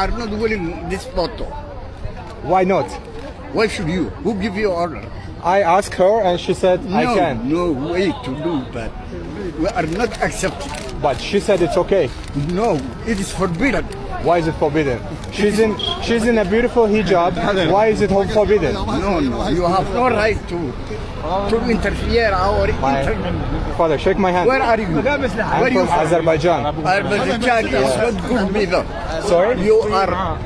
are not willing this photo. Why not? Why should you? Who give you order? I asked her and she said I can. No way to do that. We are not accepting. But she said it's okay. No, it is forbidden. Why is it forbidden? She's in a beautiful hijab. Why is it forbidden? No, you have no right to interfere our Father, shake my hand. Where are you? I'm from Azerbaijan. Azerbaijan is not good either. Sorry? You are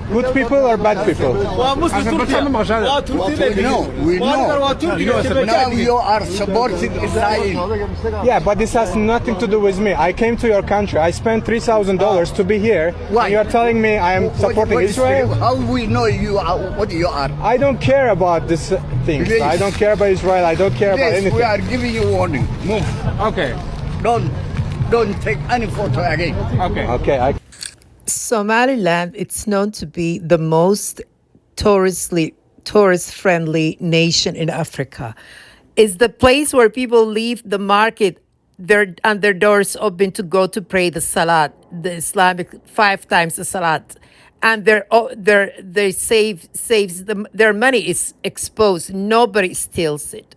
Good people or bad people? we know. Now you are supporting Israel. Yeah, but this has nothing to do with me. I came to your country. I spent $3,000 to be here. Why? And you are telling me I am supporting What Israel? How we know you are what you are? I don't care about this things. Please. I don't care about Israel. I don't care about Yes, anything. we are giving you warning. Move. Okay. Don't take any photo again. Okay. Somaliland, it's known to be the most tourist-friendly nation in Africa. It's the place where people leave the market and their doors open to go to pray the Salat, the Islamic 5 times the Salat. And their money is exposed. Nobody steals it.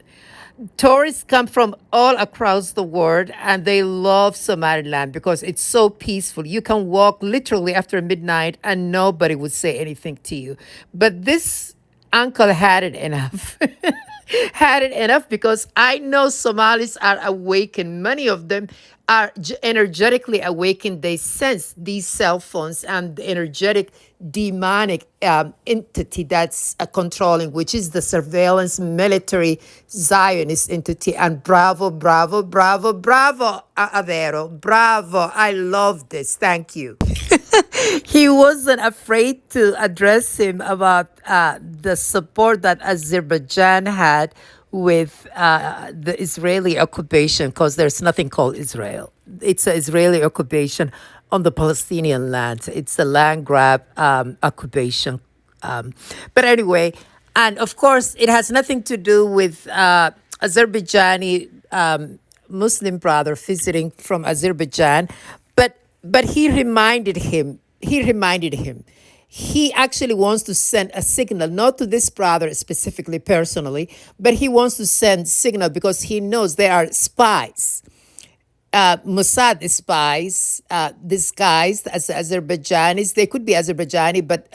Tourists come from all across the world and they love Somaliland because it's so peaceful. You can walk literally after midnight and nobody would say anything to you. But this uncle had it enough. Had it enough because I know Somalis are awakened. Many of them are energetically awakened. They sense these cell phones and the energetic demonic entity that's controlling, which is the surveillance military Zionist entity. And bravo, Adeero. Bravo. I love this. Thank you. He wasn't afraid to address him about the support that Azerbaijan had with the Israeli occupation, because there's nothing called Israel. It's an Israeli occupation on the Palestinian land. It's a land grab occupation. But anyway, and of course, it has nothing to do with Azerbaijani Muslim brother visiting from Azerbaijan. But he reminded him. He actually wants to send a signal, not to this brother specifically, personally, but he wants to send signal because he knows there are spies. Mossad spies disguised as Azerbaijanis. They could be Azerbaijani, but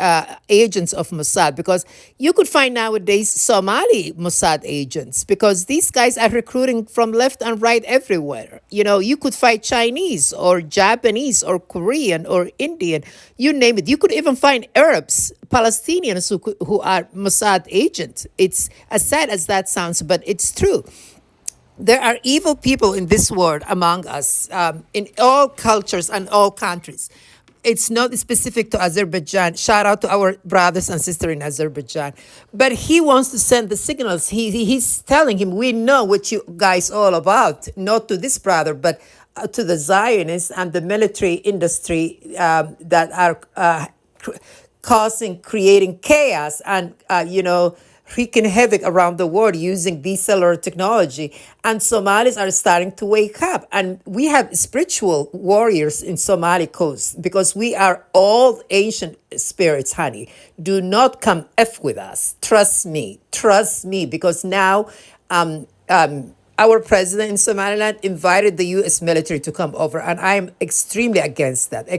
agents of Mossad, because you could find nowadays Somali Mossad agents because these guys are recruiting from left and right everywhere. You know, you could find Chinese or Japanese or Korean or Indian, you name it. You could even find Arabs, Palestinians who are Mossad agents. It's as sad as that sounds, but it's true. There are evil people in this world among us, in all cultures and all countries. It's not specific to Azerbaijan. Shout out to our brothers and sisters in Azerbaijan. But he wants to send the signals. He's telling him, we know what you guys all about. Not to this brother, but to the Zionists and the military industry that are creating chaos and, wreaking havoc around the world using decellular technology. And Somalis are starting to wake up. And we have spiritual warriors in Somali coast because we are all ancient spirits, honey. Do not come F with us. Trust me, because now our president in Somaliland invited the U.S. military to come over. And I'm extremely against that,